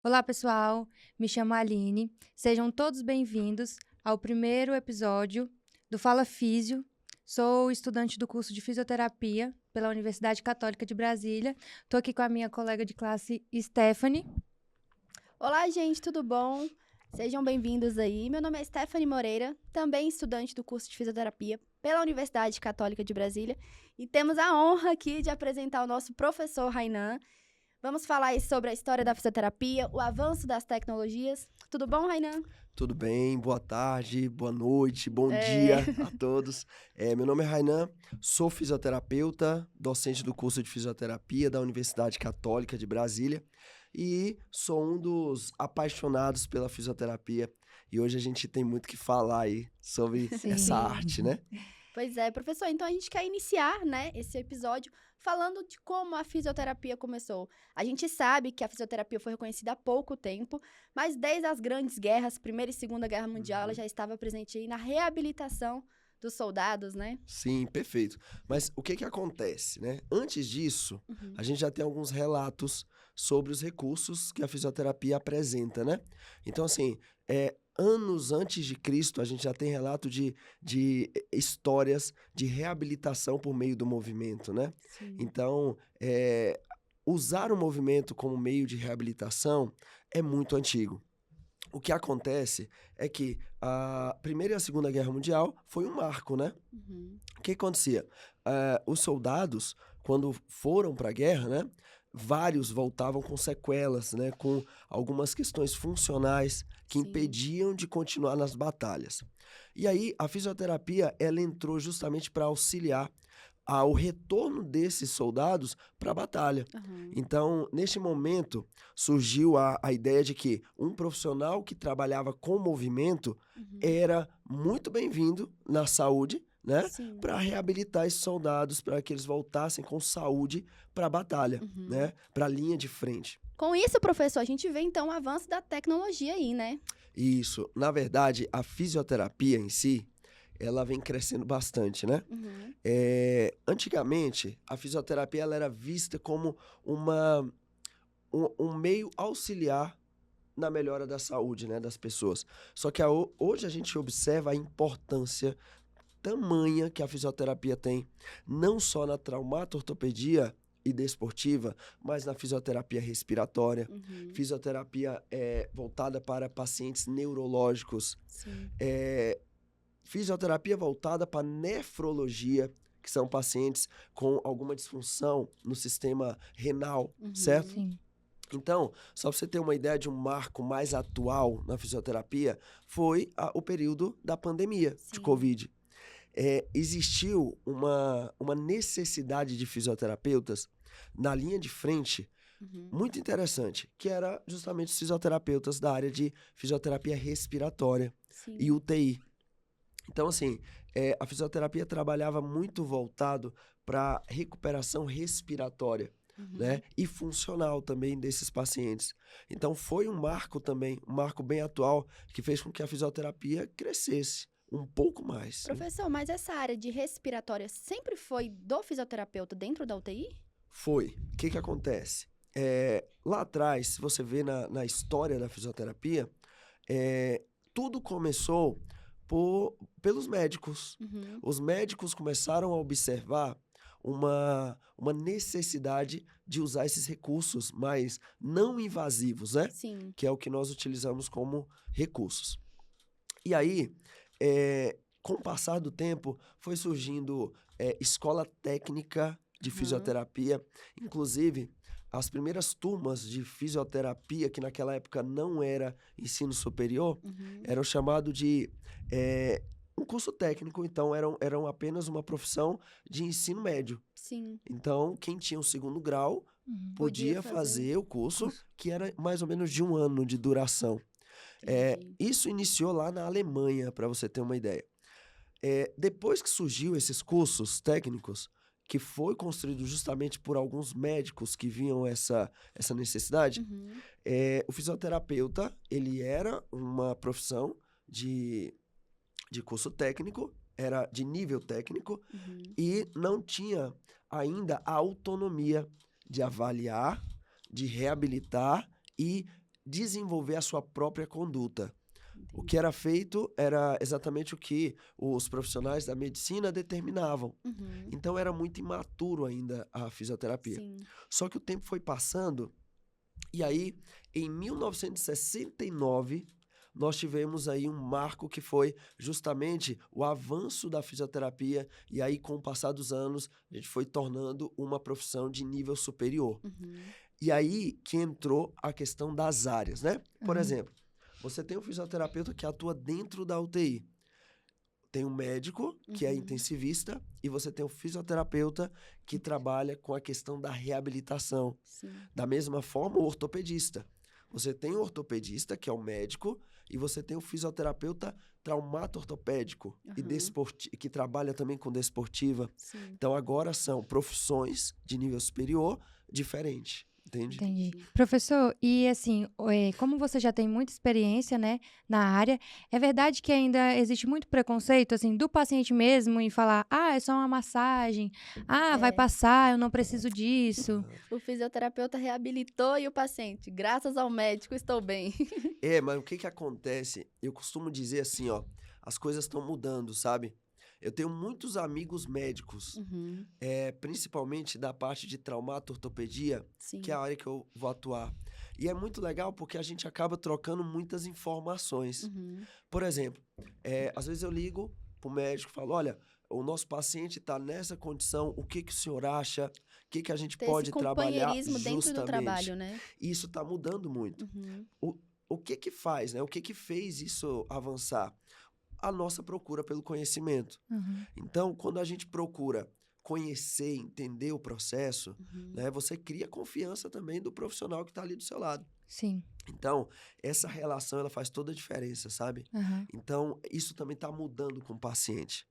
Olá, pessoal. Me chamo Aline. Sejam todos bem-vindos ao primeiro episódio do Fala Físio. Sou estudante do curso de Fisioterapia pela Universidade Católica de Brasília. Estou aqui com a minha colega de classe, Stephanie. Olá, gente, tudo bom? Sejam bem-vindos aí. Meu nome é Stephanie Moreira, também estudante do curso de Fisioterapia pela Universidade Católica de Brasília. E temos a honra aqui de apresentar o nosso professor Rainan. Vamos falar aí sobre a história da fisioterapia, o avanço das tecnologias. Tudo bom, Rainan? Tudo bem? Boa tarde, boa noite, bom dia a todos. Meu nome é Rainan, sou fisioterapeuta, docente do curso de Fisioterapia da Universidade Católica de Brasília e sou um dos apaixonados pela fisioterapia. E hoje a gente tem muito que falar aí sobre essa arte, né? Pois é, professor, então a gente quer iniciar, né, esse episódio falando de como a fisioterapia começou. A gente sabe que a fisioterapia foi reconhecida há pouco tempo, mas desde as grandes guerras, Primeira e Segunda Guerra Mundial, ela já estava presente aí na reabilitação dos soldados, né? Sim, perfeito. Mas o que acontece, né? Antes disso, a gente já tem alguns relatos sobre os recursos que a fisioterapia apresenta, né? Então, assim, anos antes de Cristo, a gente já tem relato de histórias de reabilitação por meio do movimento, né? Sim. Então, usar o movimento como meio de reabilitação é muito antigo. O que acontece é que a Primeira e a Segunda Guerra Mundial foi um marco, né? O que acontecia? Os soldados, quando foram para a guerra, né? Vários voltavam com sequelas, né? Com algumas questões funcionais que Sim. impediam de continuar nas batalhas. E aí, a fisioterapia, ela entrou justamente para auxiliar ao retorno desses soldados para a batalha. Então, neste momento, surgiu a ideia de que um profissional que trabalhava com movimento era muito bem-vindo na saúde, né? Sim. Para reabilitar esses soldados, para que eles voltassem com saúde para a batalha, né? Para a linha de frente. Com isso, professor, a gente vê então o avanço da tecnologia aí, né? Isso. Na verdade, a fisioterapia em si, ela vem crescendo bastante, né? Antigamente, a fisioterapia ela era vista como um meio auxiliar na melhora da saúde, né, das pessoas. Só que hoje a gente observa a importância tamanha que a fisioterapia tem, não só na traumato-ortopedia e desportiva, mas na fisioterapia respiratória, fisioterapia voltada para pacientes neurológicos, Sim. fisioterapia voltada para nefrologia, que são pacientes com alguma disfunção no sistema renal, certo? Sim. Então, só para você ter uma ideia de um marco mais atual na fisioterapia, foi o período da pandemia de Sim. Covid. Existiu uma necessidade de fisioterapeutas na linha de frente muito interessante, que era justamente os fisioterapeutas da área de fisioterapia respiratória Sim. e UTI. Então, assim, a fisioterapia trabalhava muito voltado para recuperação respiratória, né? E funcional também desses pacientes. Então, foi um marco também, um marco bem atual, que fez com que a fisioterapia crescesse um pouco mais. Professor, mas essa área de respiratória sempre foi do fisioterapeuta dentro da UTI? Foi. O que acontece? Lá atrás, se você vê na história da fisioterapia, tudo começou pelos médicos. Os médicos começaram a observar uma necessidade de usar esses recursos mais não invasivos, né? Sim. Que é o que nós utilizamos como recursos. E aí, com o passar do tempo, foi surgindo escola técnica de fisioterapia. Inclusive, as primeiras turmas de fisioterapia, que naquela época não era ensino superior, eram chamado de um curso técnico, então eram apenas uma profissão de ensino médio. Sim. Então, quem tinha o segundo grau Podia podia fazer. fazer o curso, que era mais ou menos de 1 ano de duração. Entendi. Isso iniciou lá na Alemanha, para você ter uma ideia. Depois que surgiu esses cursos técnicos, que foi construído justamente por alguns médicos que viam essa necessidade, o fisioterapeuta, ele era uma profissão de curso técnico, era de nível técnico, e não tinha ainda a autonomia de avaliar, de reabilitar e desenvolver a sua própria conduta. O que era feito era exatamente o que os profissionais da medicina determinavam. Uhum. Então, era muito imaturo ainda a fisioterapia. Sim. Só que o tempo foi passando, e aí, em 1969, nós tivemos aí um marco que foi justamente o avanço da fisioterapia, e aí, com o passar dos anos, a gente foi tornando uma profissão de nível superior. Uhum. E aí que entrou a questão das áreas, né? Por Uhum. exemplo, você tem um fisioterapeuta que atua dentro da UTI. Tem um médico, que é Uhum. intensivista, e você tem um fisioterapeuta que trabalha com a questão da reabilitação. Sim. Da mesma forma, o ortopedista. Você tem o ortopedista, que é o médico, e você tem o fisioterapeuta traumato-ortopédico, Aham. que trabalha também com desportiva. Sim. Então, agora são profissões de nível superior diferente, entende? Entendi. Professor, e assim, como você já tem muita experiência, né, na área, é verdade que ainda existe muito preconceito, assim, do paciente mesmo em falar, é só uma massagem, vai É. passar, eu não preciso disso. O fisioterapeuta reabilitou e o paciente, graças ao médico, estou bem. Mas o que que acontece? Eu costumo dizer assim, ó, as coisas estão mudando, sabe? Eu tenho muitos amigos médicos, Uhum. principalmente da parte de traumato-ortopedia, Sim. que é a área que eu vou atuar. E é muito legal porque a gente acaba trocando muitas informações. Uhum. Por exemplo, às vezes eu ligo pro médico e falo, olha, o nosso paciente está nessa condição, o que que o senhor acha? O que que a gente Ter esse pode trabalhar companheirismo dentro do justamente? trabalho, né? E isso está mudando muito. Uhum. O que que faz, né? O que que fez isso avançar? A nossa procura pelo conhecimento. Uhum. Então, quando a gente procura conhecer, entender o processo, Uhum. né, você cria confiança também do profissional que está ali do seu lado. Sim. Então, essa relação ela faz toda a diferença, sabe? Aham. Então, isso também está mudando com o paciente.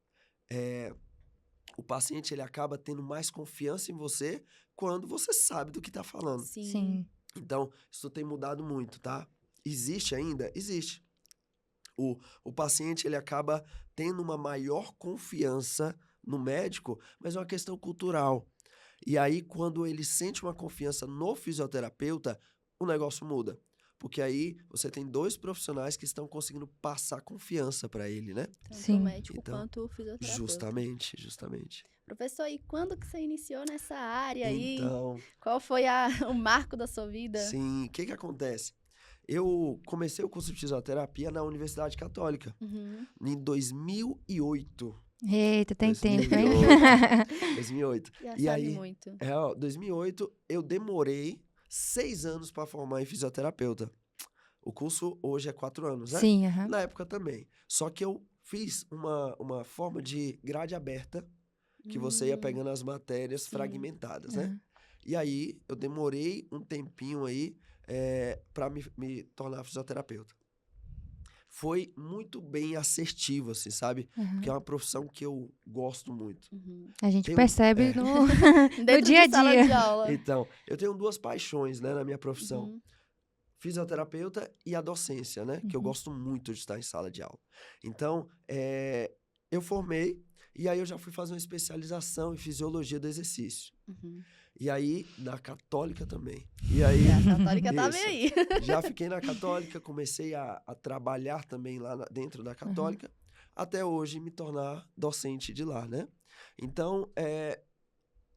O paciente ele acaba tendo mais confiança em você quando você sabe do que está falando. Sim. Sim. Então, isso tem mudado muito, tá? Existe ainda? Existe. O paciente ele acaba tendo uma maior confiança no médico, mas é uma questão cultural. E aí, quando ele sente uma confiança no fisioterapeuta, o negócio muda. Porque aí você tem dois profissionais que estão conseguindo passar confiança para ele, né? Tanto Sim. o médico Então, quanto o fisioterapeuta. Justamente. Professor, e quando que você iniciou nessa área aí? Então, Qual foi o marco da sua vida? sim, o que que acontece? Eu comecei o curso de fisioterapia na Universidade Católica, Uhum. em 2008. Eita, tem tempo, hein? 2008. Já E sabe aí, muito. 2008, eu demorei 6 anos para formar em fisioterapeuta. O curso hoje é 4 anos, né? Sim, aham. Na época também. Só que eu fiz uma forma de grade aberta, que você ia pegando as matérias Sim. fragmentadas, né? Aham. E aí, eu demorei um tempinho aí para me tornar fisioterapeuta. Foi muito bem assertivo, assim, sabe? Porque é Aham. uma profissão que eu gosto muito. Uhum. A gente Tem um- percebe é. no Dentro dia a de sala dia. de aula. Então, eu tenho duas paixões, né, na minha profissão. Uhum. Fisioterapeuta e a docência, né? Que eu Uhum. gosto muito de estar em sala de aula. Então, eu formei e aí eu já fui fazer uma especialização em fisiologia do exercício. Uhum. E aí, na Católica também. E aí, A católica tá bem isso. aí. Já fiquei na Católica, comecei a trabalhar também lá dentro da Católica, até hoje me tornar docente de lá, né? Então,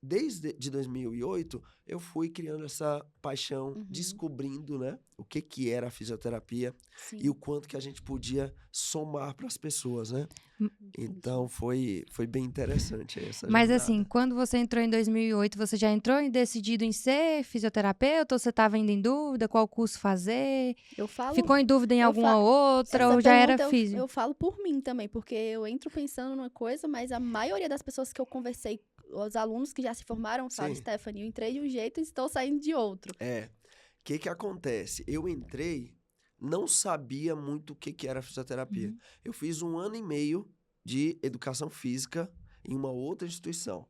desde de 2008, eu fui criando essa paixão, Uhum. descobrindo, né, o que que era a fisioterapia Sim. e o quanto que a gente podia somar para as pessoas, né? Entendi. Então, foi bem interessante essa Mas jornada. assim, quando você entrou em 2008, você já entrou decidido em ser fisioterapeuta ou você estava ainda em dúvida qual curso fazer? Eu falo. Ficou em dúvida em eu alguma outra Essa ou já era pergunta físio? eu falo por mim também, porque eu entro pensando numa coisa, mas a maioria das pessoas que eu conversei, os alunos que já se formaram, falam, Sim. Stephanie, eu entrei de um jeito e estou saindo de outro. O que que acontece? Eu entrei, não sabia muito o que que era fisioterapia. Uhum. Eu fiz 1 ano e meio de educação física em uma outra instituição.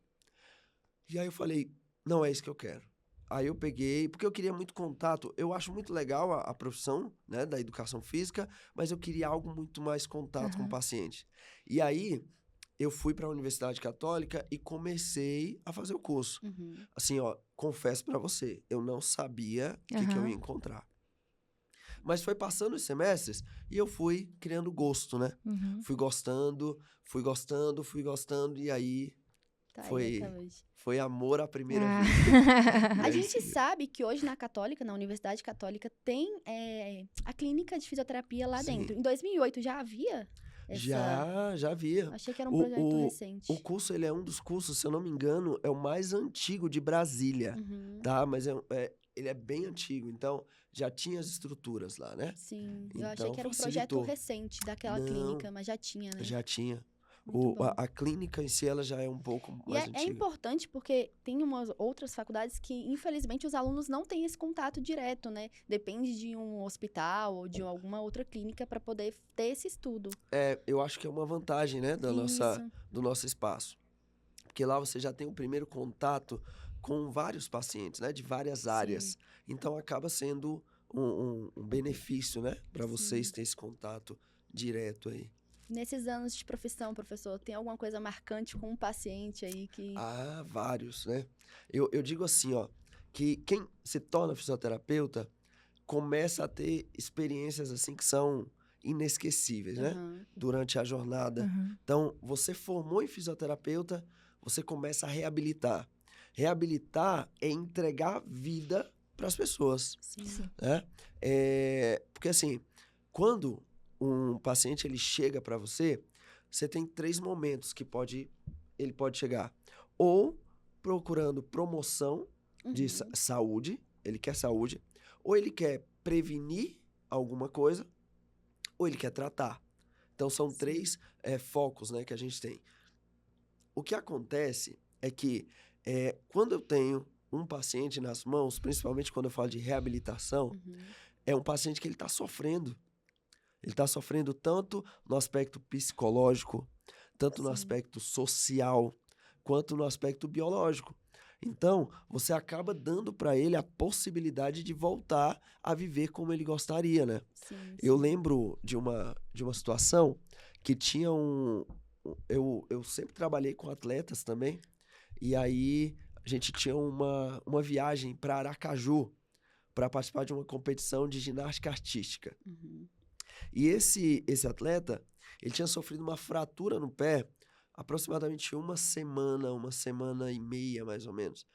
E aí eu falei, não é isso que eu quero. Aí eu peguei, porque eu queria muito contato. Eu acho muito legal a profissão, né, da educação física, mas eu queria algo muito mais contato com o Aham. paciente. E aí eu fui para a Universidade Católica e comecei a fazer o curso. Uhum. Assim, ó, confesso para você, eu não sabia o que que eu Aham. ia encontrar. Mas foi passando os semestres e eu fui criando gosto, né? Uhum. Fui gostando, e aí Tá aí foi, até hoje. foi amor à primeira Ah. vista. E A aí gente seguiu. sabe que hoje na Católica, na Universidade Católica, tem a clínica de fisioterapia lá Sim. dentro. Em 2008 já havia essa... Já havia. Achei que era um O, projeto o, recente. o curso, ele é um dos cursos, se eu não me engano, é o mais antigo de Brasília, Uhum. tá? Mas ele é bem antigo, então já tinha as estruturas lá, né? Sim, eu achei Então, que era um facilitou. projeto recente daquela Não, clínica, mas já tinha, né? Já tinha. Muito bom. A clínica em si, ela já é um pouco E mais é antiga. importante porque tem umas outras faculdades que, infelizmente, os alunos não têm esse contato direto, né? Depende de um hospital ou de alguma outra clínica para poder ter esse estudo. Eu acho que é uma vantagem, né, Isso. do nosso espaço. Porque lá você já tem o primeiro contato com vários pacientes, né, de várias áreas. Então, acaba sendo um benefício, né, para vocês terem esse contato direto aí. Nesses anos de profissão, professor, tem alguma coisa marcante com um paciente aí que... Ah, vários, né? Eu digo assim, ó, que quem se torna fisioterapeuta começa a ter experiências assim que são inesquecíveis, né? Aham. Durante a jornada. Uhum. Então, você formou em fisioterapeuta, você começa a reabilitar. Reabilitar é entregar vida para as pessoas, Sim. né? Porque assim, quando um paciente ele chega para você, você tem 3 momentos que ele pode chegar. Ou procurando promoção de Uhum. saúde, ele quer saúde, ou ele quer prevenir alguma coisa, ou ele quer tratar. Então, são Sim. 3 focos, né, que a gente tem. O que acontece é que quando eu tenho um paciente nas mãos, principalmente quando eu falo de reabilitação, Uhum. é um paciente que ele está sofrendo. Ele está sofrendo tanto no aspecto psicológico, tanto no Sim. aspecto social, quanto no aspecto biológico. Então, você acaba dando para ele a possibilidade de voltar a viver como ele gostaria, né? Sim, Eu sim. lembro de uma situação que tinha eu sempre trabalhei com atletas também, e aí a gente tinha uma viagem para Aracaju para participar de uma competição de ginástica artística. Uhum. E esse atleta, ele tinha sofrido uma fratura no pé aproximadamente uma semana e meia, mais ou menos.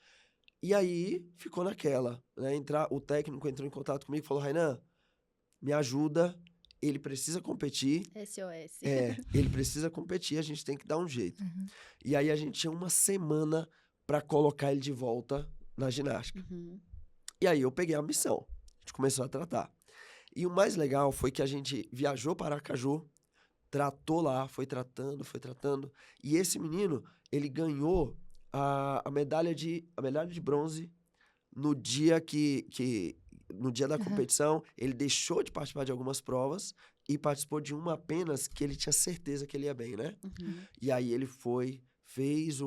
E aí, ficou naquela, né? O técnico entrou em contato comigo e falou, Rainan, me ajuda, ele precisa competir. SOS. Ele precisa competir, a gente tem que dar um jeito. Uhum. E aí, a gente tinha uma semana para colocar ele de volta na ginástica. Uhum. E aí, eu peguei a missão. A gente começou a tratar. E o mais legal foi que a gente viajou para Aracaju, tratou lá, foi tratando. E esse menino, ele ganhou a medalha de bronze no dia no dia da Aham. competição. Ele deixou de participar de algumas provas e participou de uma apenas que ele tinha certeza que ele ia bem, né? Uhum. E aí ele fez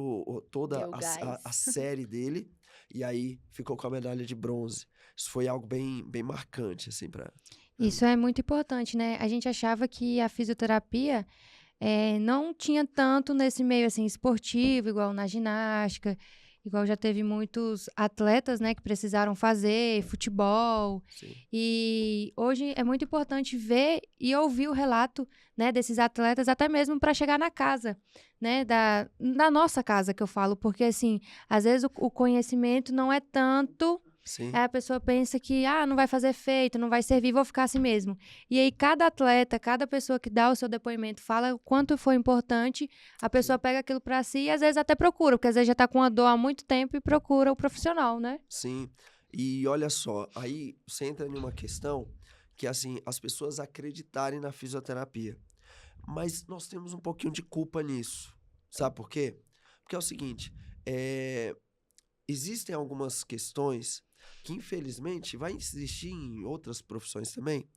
toda Deu a gás. série dele, e aí ficou com a medalha de bronze. Isso foi algo bem, bem marcante, assim, pra Isso é muito importante, né? A gente achava que a fisioterapia não tinha tanto nesse meio assim esportivo, igual na ginástica, igual já teve muitos atletas, né, que precisaram fazer futebol. Sim. E hoje é muito importante ver e ouvir o relato, né, desses atletas, até mesmo para chegar na casa, né, na nossa casa que eu falo, porque assim, às vezes o conhecimento não é tanto. Sim. Aí a pessoa pensa que, não vai fazer efeito, não vai servir, vou ficar assim mesmo. E aí cada atleta, cada pessoa que dá o seu depoimento fala o quanto foi importante, a pessoa pega aquilo pra si e às vezes até procura, porque às vezes já tá com a dor há muito tempo e procura o profissional, né? Sim. E olha só, aí você entra em uma questão que, assim, as pessoas acreditarem na fisioterapia. Mas nós temos um pouquinho de culpa nisso. Sabe por quê? Porque é o seguinte, existem algumas questões que, infelizmente, vai existir em outras profissões também,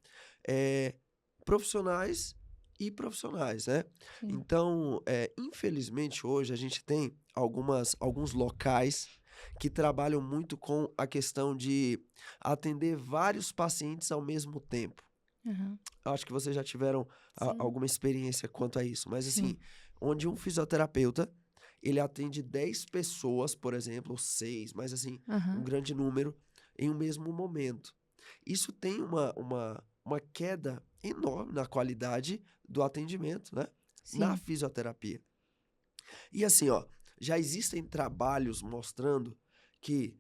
profissionais e profissionais, né? Sim. Então, infelizmente, hoje a gente tem alguns locais que trabalham muito com a questão de atender vários pacientes ao mesmo tempo. Uhum. Eu acho que vocês já tiveram Sim. alguma experiência quanto a isso. Mas, Sim. assim, onde um fisioterapeuta, ele atende 10 pessoas, por exemplo, ou 6, mas, assim, um Aham. grande número, em um mesmo momento. Isso tem uma queda enorme na qualidade do atendimento, né? Sim. Na fisioterapia. E assim, ó, já existem trabalhos mostrando que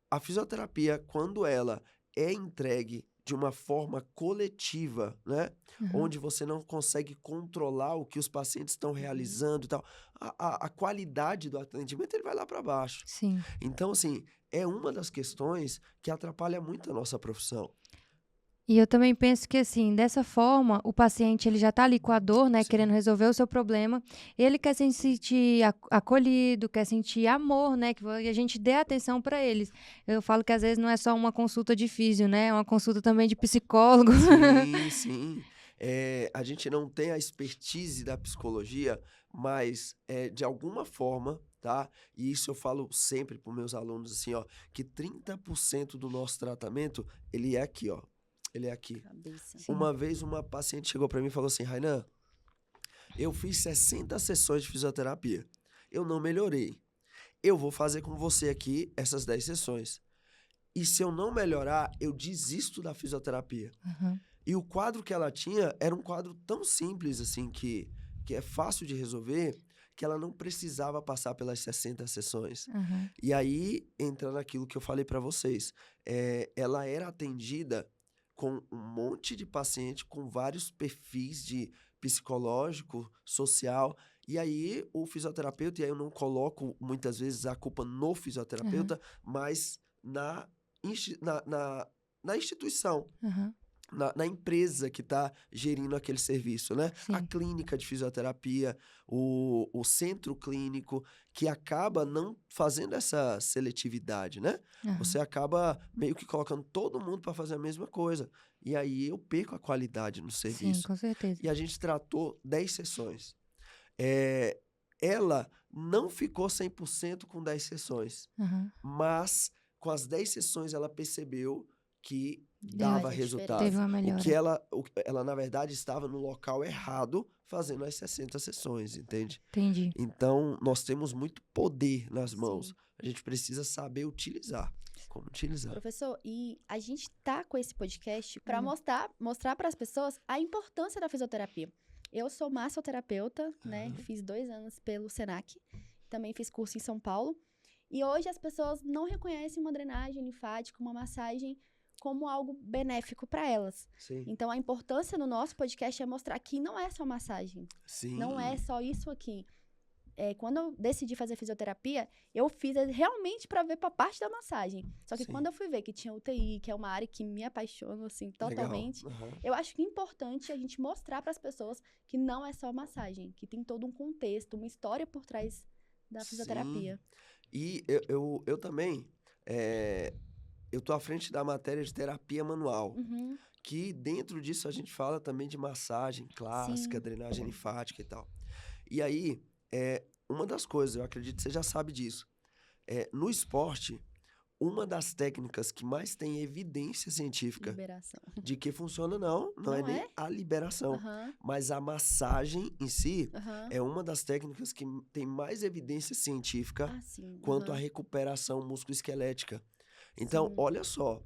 a fisioterapia, quando ela é entregue de uma forma coletiva, né? Onde você não consegue controlar o que os pacientes estão realizando e tal, a qualidade do atendimento ele vai lá para baixo. Sim. Então, assim, é uma das questões que atrapalha muito a nossa profissão. E eu também penso que, assim, dessa forma, o paciente ele já está ali com a dor, né, Sim. querendo resolver o seu problema. Ele quer se sentir acolhido, quer sentir amor, né, que a gente dê atenção para eles. Eu falo que às vezes não é só uma consulta de físio, né, é uma consulta também de psicólogo. Sim, sim. A gente não tem a expertise da psicologia, mas de alguma forma, tá? E isso eu falo sempre para os meus alunos, assim, ó, que 30% do nosso tratamento, ele é aqui, ó. Ele é aqui. Cabeça. Sim. Uma vez uma paciente chegou para mim e falou assim, Rainan, eu fiz 60 sessões de fisioterapia. Eu não melhorei. Eu vou fazer com você aqui essas 10 sessões. E se eu não melhorar, eu desisto da fisioterapia. Uhum. E o quadro que ela tinha era um quadro tão simples, assim, que é fácil de resolver, que ela não precisava passar pelas 60 sessões. Uhum. E aí, entra naquilo que eu falei para vocês. Ela era atendida com um monte de paciente, com vários perfis de psicológico, social. E aí, o fisioterapeuta, e aí eu não coloco muitas vezes a culpa no fisioterapeuta, mas na instituição, Uhum. na empresa que está gerindo aquele serviço, né? Sim. A clínica de fisioterapia, o centro clínico, que acaba não fazendo essa seletividade, né? Uhum. Você acaba meio que colocando todo mundo para fazer a mesma coisa. E aí eu perco a qualidade no Sim, serviço. com certeza. E a gente tratou 10 sessões. Ela não ficou 100% com 10 sessões, Uhum. mas com as 10 sessões ela percebeu que Deu dava a resultado. Teve uma O melhora. que ela, na verdade, estava no local errado fazendo as 60 sessões, entende? Entendi. Então, nós temos muito poder nas Sim. mãos. A gente precisa saber utilizar. Como utilizar. Professor, e a gente tá com esse podcast para Hum. mostrar para as pessoas a importância da fisioterapia. Eu sou massoterapeuta, né? Aham. Fiz 2 anos pelo Senac. Também fiz curso em São Paulo. E hoje as pessoas não reconhecem uma drenagem linfática, uma massagem como algo benéfico para elas. Sim. Então, a importância no nosso podcast é mostrar que não é só massagem. Sim. Não é só isso aqui. Quando eu decidi fazer fisioterapia, eu fiz realmente para ver para parte da massagem. Só que Sim. quando eu fui ver que tinha UTI, que é uma área que me apaixona, assim, totalmente, Legal. Aham. eu acho que é importante a gente mostrar para as pessoas que não é só massagem, que tem todo um contexto, uma história por trás da fisioterapia. E eu também, eu tô à frente da matéria de terapia manual, Uhum. que dentro disso a gente fala também de massagem clássica, Sim. drenagem linfática e tal. E aí, uma das coisas, eu acredito que você já sabe disso, no esporte, uma das técnicas que mais tem evidência científica Liberação. de que funciona não é Não nem é? a liberação, Aham, mas a massagem em si aham. é uma das técnicas que tem mais evidência científica Ah, sim. quanto à aham. recuperação musculoesquelética. Então, Sim. olha só,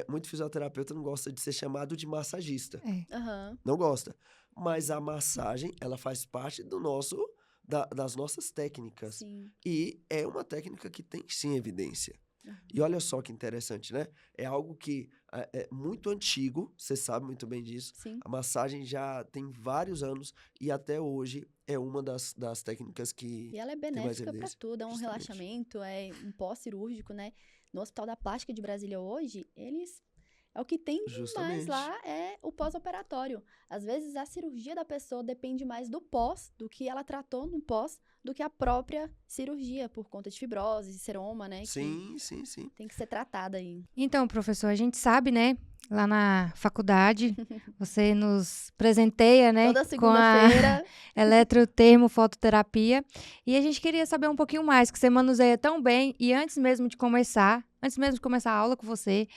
muito fisioterapeuta não gosta de ser chamado de massagista, Aham. não gosta. Mas a massagem, ela faz parte das nossas técnicas. Sim. E é uma técnica que tem sim evidência. Aham. E olha só que interessante, né? É algo que é muito antigo, você sabe muito bem disso. Sim. A massagem já tem vários anos e até hoje é uma das técnicas que E ela é tem mais benéfica para evidência. tudo, é um Justamente. relaxamento, é um pós-cirúrgico, né? No Hospital da Plástica de Brasília hoje, é o que tem de mais Justamente. lá é o pós-operatório. Às vezes a cirurgia da pessoa depende mais do pós, do que ela tratou no pós, do que a própria cirurgia, por conta de fibrose, seroma, né? Que Sim, sim, sim. tem que ser tratada aí. Então, professor, a gente sabe, né? Lá na faculdade, você nos presenteia, né? Toda com a segunda-feira. eletrotermofototerapia. E a gente queria saber um pouquinho mais, que você manuseia tão bem. E antes mesmo de começar a aula com você,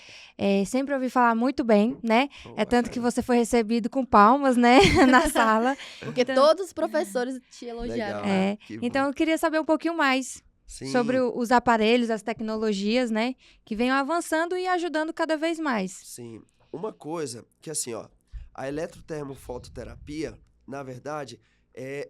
sempre ouvi falar muito bem, né? Pô, É tanto que bacana. você foi recebido com palmas, né? Na sala. Porque Então- todos os professores te elogiaram. Legal. É, Que bom. então, eu queria saber um pouquinho mais Sim. sobre os aparelhos, as tecnologias, né? Que venham avançando e ajudando cada vez mais. Sim. uma coisa que, assim, ó, a eletrotermofototerapia, na verdade,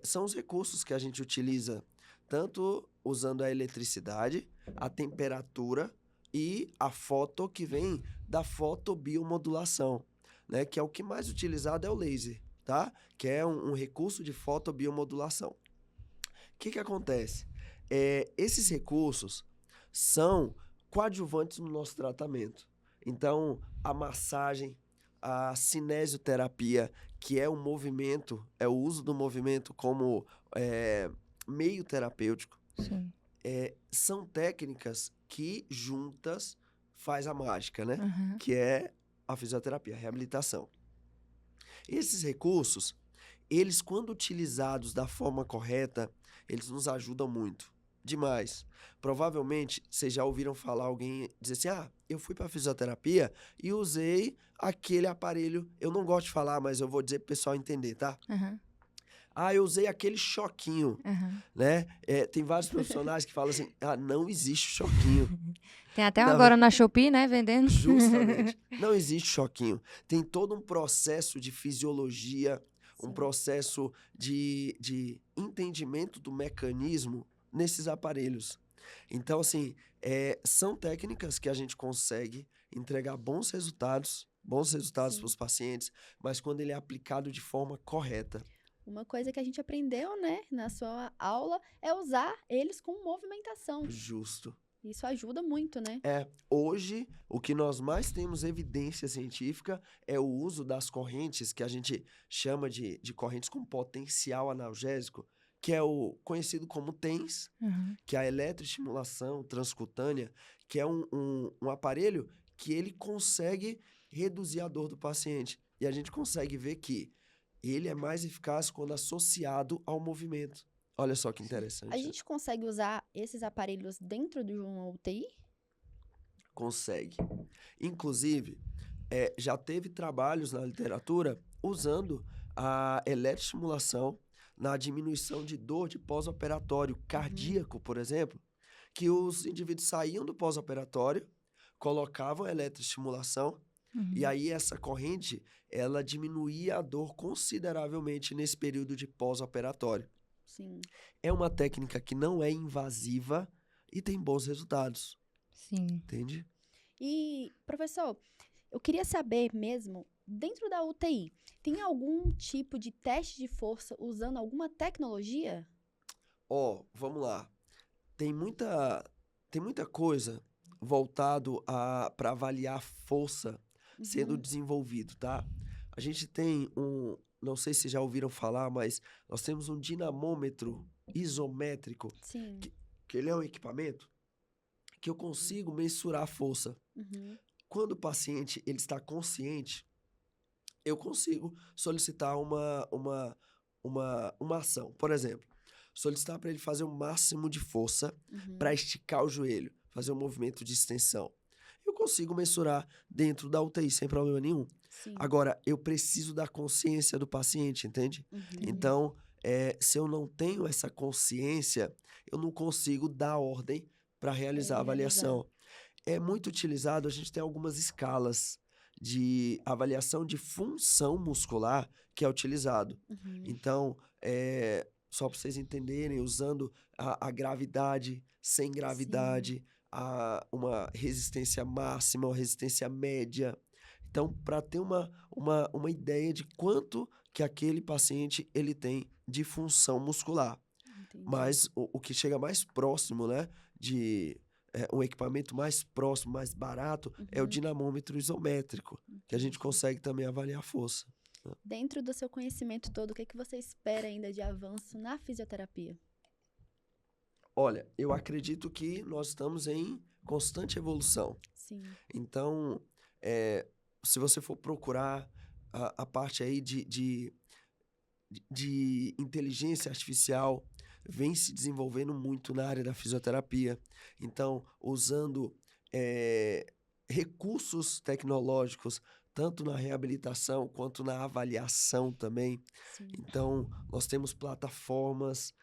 são os recursos que a gente utiliza, tanto usando a eletricidade, a temperatura e a foto que vem da fotobiomodulação, né? Que é o que mais utilizado é o laser, tá? Que é um recurso de fotobiomodulação. O que acontece? Esses recursos são coadjuvantes no nosso tratamento. Então, a massagem, a cinesioterapia, que é o movimento, é o uso do movimento como meio terapêutico, Sim. são técnicas que juntas faz a mágica, né? Uhum. Que é a fisioterapia, a reabilitação. Esses recursos, eles, quando utilizados da forma correta, eles nos ajudam muito. Demais. Provavelmente, vocês já ouviram falar alguém dizer assim, eu fui para fisioterapia e usei aquele aparelho, eu não gosto de falar, mas eu vou dizer para o pessoal entender, tá? Uhum. Eu usei aquele choquinho, Uhum. né? Tem vários profissionais que falam assim, não existe choquinho. Tem até Não, agora na Shopee, né, vendendo. Justamente. Não existe choquinho. Tem todo um processo de fisiologia, um Sim. processo de entendimento do mecanismo nesses aparelhos. Então, assim, são técnicas que a gente consegue entregar bons resultados Sim. para os pacientes, mas quando ele é aplicado de forma correta. Uma coisa que a gente aprendeu, né, na sua aula, é usar eles com movimentação. Justo. Isso ajuda muito, né? Hoje, o que nós mais temos evidência científica é o uso das correntes, que a gente chama de correntes com potencial analgésico, que é o conhecido como TENS, Uhum. que é a eletroestimulação transcutânea, que é um aparelho que ele consegue reduzir a dor do paciente. E a gente consegue ver que ele é mais eficaz quando associado ao movimento. Olha só que interessante. A gente consegue usar esses aparelhos dentro de uma UTI? Consegue. Inclusive, já teve trabalhos na literatura usando a eletroestimulação na diminuição de dor de pós-operatório cardíaco, por exemplo, que os indivíduos saíam do pós-operatório, colocavam a eletroestimulação, e aí essa corrente, ela diminuía a dor consideravelmente nesse período de pós-operatório. Sim. É uma técnica que não é invasiva e tem bons resultados, Sim. entende? E, professor, eu queria saber mesmo, dentro da UTI, tem algum tipo de teste de força usando alguma tecnologia? Vamos lá. Tem muita coisa voltado para avaliar força sendo desenvolvido, tá? A gente tem não sei se já ouviram falar, mas nós temos um dinamômetro isométrico, Sim. que ele é um equipamento que eu consigo mensurar a força. Uhum. Quando o paciente ele está consciente, eu consigo solicitar uma ação. Por exemplo, solicitar para ele fazer o máximo de força para esticar o joelho, fazer um movimento de extensão. Eu consigo mensurar dentro da UTI sem problema nenhum. Sim. Agora, eu preciso da consciência do paciente, entende? Então, se eu não tenho essa consciência, eu não consigo dar ordem para realizar a avaliação. É muito utilizado, a gente tem algumas escalas de avaliação de função muscular que é utilizado. Então, só para vocês entenderem, usando a gravidade, sem gravidade, uma resistência máxima, uma resistência média. Então, para ter uma ideia de quanto que aquele paciente ele tem de função muscular. Entendi. Mas o que chega mais próximo, né, de um equipamento mais próximo, mais barato, é o dinamômetro isométrico, que a gente consegue também avaliar a força. Dentro do seu conhecimento todo, o que você espera ainda de avanço na fisioterapia? Olha, eu acredito que nós estamos em constante evolução. Sim. Então, se você for procurar a parte aí de inteligência artificial, vem se desenvolvendo muito na área da fisioterapia. Então, usando recursos tecnológicos, tanto na reabilitação quanto na avaliação também. Sim. Então, nós temos plataformas,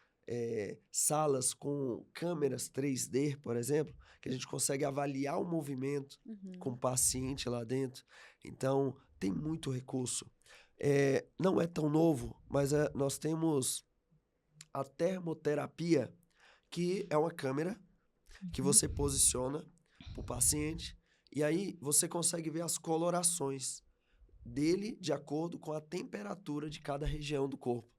salas com câmeras 3D, por exemplo, que a gente consegue avaliar o movimento com o paciente lá dentro. Então, tem muito recurso. Não é tão novo, mas nós temos a termoterapia, que é uma câmera que você posiciona para o paciente e aí você consegue ver as colorações dele de acordo com a temperatura de cada região do corpo.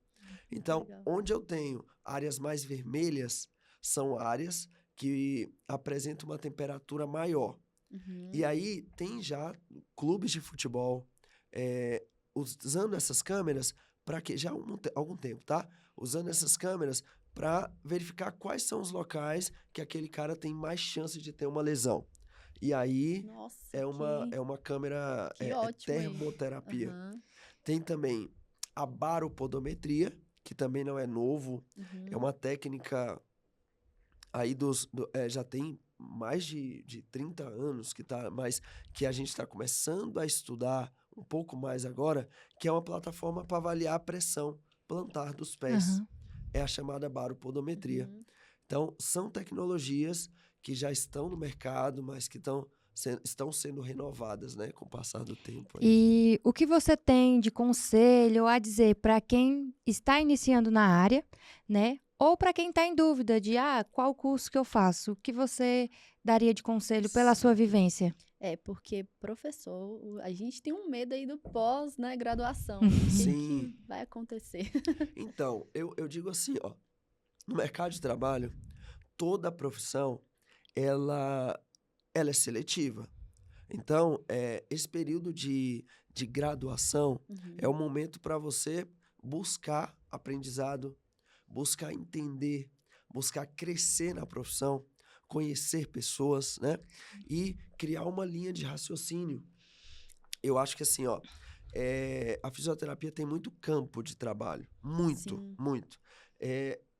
Então, Legal. onde eu tenho áreas mais vermelhas, são áreas que apresentam uma temperatura maior. Uhum. E aí, tem já clubes de futebol usando essas câmeras para que já há algum tempo, tá? Usando essas câmeras para verificar quais são os locais que aquele cara tem mais chance de ter uma lesão. E aí, Nossa, é uma câmera que ótimo aí. termoterapia. Aham. Tem também a baropodometria, que também não é novo. Uhum. É uma técnica aí já tem mais de 30 anos mas que a gente está começando a estudar um pouco mais agora, que é uma plataforma para avaliar a pressão plantar dos pés. Aham. É a chamada baropodometria. Uhum. Então, são tecnologias que já estão no mercado, mas que estão sendo renovadas, né, com o passar do tempo. Aí. E o que você tem de conselho a dizer para quem está iniciando na área, né? Ou para quem está em dúvida de qual curso que eu faço? O que você daria de conselho pela sua vivência? Porque professor, a gente tem um medo aí do pós, né, graduação. Sim. Que vai acontecer? Então, eu digo assim, ó, no mercado de trabalho, toda profissão, ela é seletiva. Então, esse período de graduação Uhum. é o momento para você buscar aprendizado, buscar entender, buscar crescer na profissão, conhecer pessoas, né? E criar uma linha de raciocínio. Eu acho que assim, ó, a fisioterapia tem muito campo de trabalho. Muito, Sim. muito.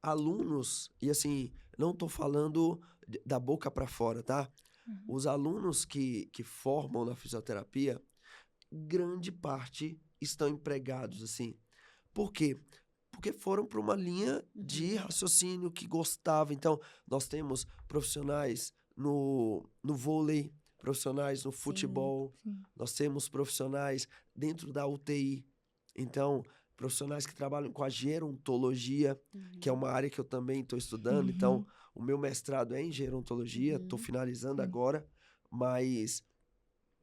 Alunos, e assim, não tô falando da boca para fora, tá? Os alunos que formam na fisioterapia, grande parte estão empregados, assim. Por quê? Porque foram para uma linha de raciocínio que gostavam. Então, nós temos profissionais no vôlei, profissionais no futebol, sim. nós temos profissionais dentro da UTI. Então, profissionais que trabalham com a gerontologia, que é uma área que eu também estou estudando. Então, o meu mestrado é em gerontologia, estou finalizando agora, mas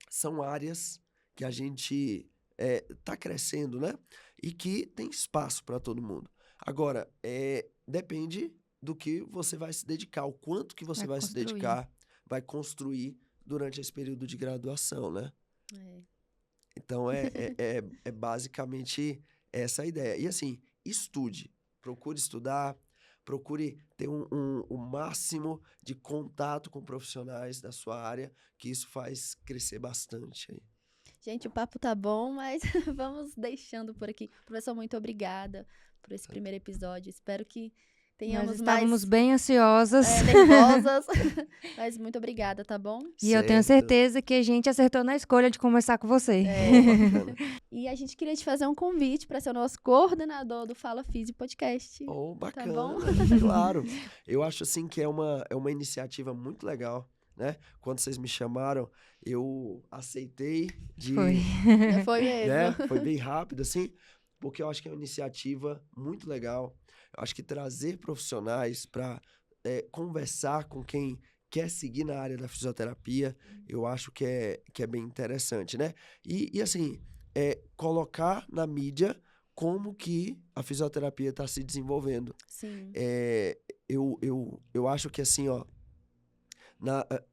são áreas que a gente está crescendo, né? E que tem espaço para todo mundo. Agora, depende do que você vai se dedicar, o quanto que você vai se construir. dedicar, vai construir durante esse período de graduação, né? Então, é basicamente essa a ideia. E assim, estude, procure estudar, procure ter o máximo de contato com profissionais da sua área, que isso faz crescer bastante aí. Gente, o papo tá bom, mas vamos deixando por aqui. Professor, muito obrigada por esse primeiro episódio. Espero que tenhamos Nós estávamos mais bem ansiosas. nervosas, mas muito obrigada, tá bom? E eu tenho Certo. certeza que a gente acertou na escolha de conversar com você. Bacana. E a gente queria te fazer um convite para ser o nosso coordenador do Fala Físio Podcast. Oh, bacana. bom? Claro. Eu acho assim que é uma iniciativa muito legal, né? Quando vocês me chamaram, eu aceitei Foi. Foi mesmo. né? Foi bem rápido, assim, porque eu acho que é uma iniciativa muito legal. Eu acho que trazer profissionais para conversar com quem quer seguir na área da fisioterapia, eu acho que é bem interessante, né? E assim, colocar na mídia como que a fisioterapia está se desenvolvendo. Sim. Eu acho que assim, ó,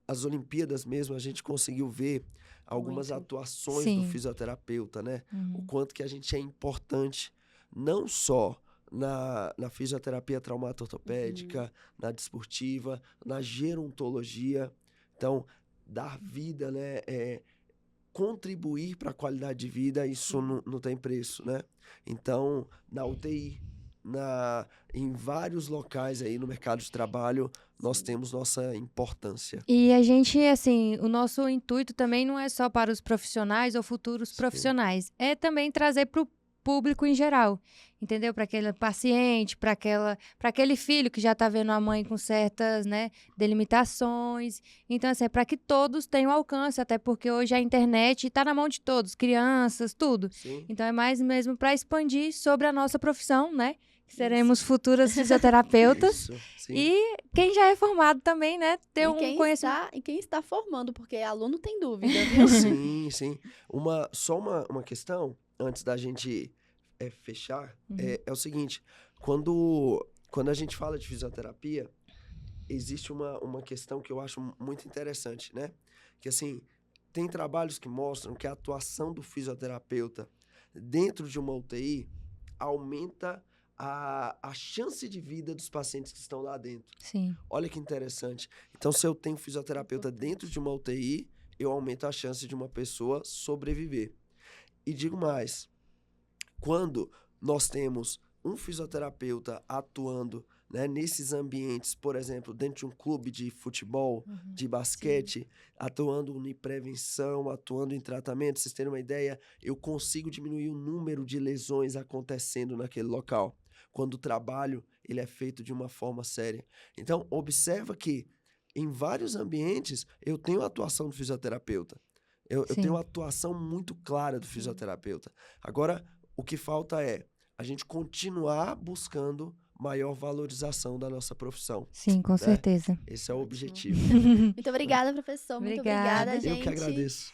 as Olimpíadas mesmo, a gente conseguiu ver algumas Muito. atuações Sim. do fisioterapeuta, né? O Uhum. quanto que a gente é importante, não só na fisioterapia traumato-ortopédica, na desportiva, na gerontologia. Então, dar vida, né? Contribuir para a qualidade de vida, isso não tem preço, né? Então, na UTI, em vários locais aí no mercado de trabalho, nós temos nossa importância. E a gente, assim, o nosso intuito também não é só para os profissionais ou futuros profissionais. É também trazer para o público em geral, entendeu? Para aquele paciente, para aquele filho que já está vendo a mãe com certas, né, delimitações. Então, assim, é para que todos tenham alcance, até porque hoje a internet está na mão de todos, crianças, tudo. Sim. Então, é mais mesmo para expandir sobre a nossa profissão, né? Que seremos futuras fisioterapeutas. Isso, sim. E quem já é formado também, né? Ter E conhecimento. e quem está formando, porque aluno tem dúvida, viu? Sim, sim. Só uma questão, antes da gente fechar, é o seguinte. Quando a gente fala de fisioterapia, existe uma questão que eu acho muito interessante, né? Que, assim, tem trabalhos que mostram que a atuação do fisioterapeuta dentro de uma UTI aumenta a chance de vida dos pacientes que estão lá dentro. Sim. Olha que interessante. Então, se eu tenho fisioterapeuta dentro de uma UTI, eu aumento a chance de uma pessoa sobreviver. E digo mais, quando nós temos um fisioterapeuta atuando, né, nesses ambientes, por exemplo, dentro de um clube de futebol, de basquete, atuando em prevenção, atuando em tratamento, vocês terem uma ideia, eu consigo diminuir o número de lesões acontecendo naquele local, quando o trabalho ele é feito de uma forma séria. Então, observa que em vários ambientes eu tenho a atuação do fisioterapeuta. Eu tenho uma atuação muito clara do fisioterapeuta. Agora, o que falta é a gente continuar buscando maior valorização da nossa profissão. Sim, com certeza. Esse é o objetivo. Muito obrigada, professor. Muito Obrigada. obrigada, gente. Eu que agradeço.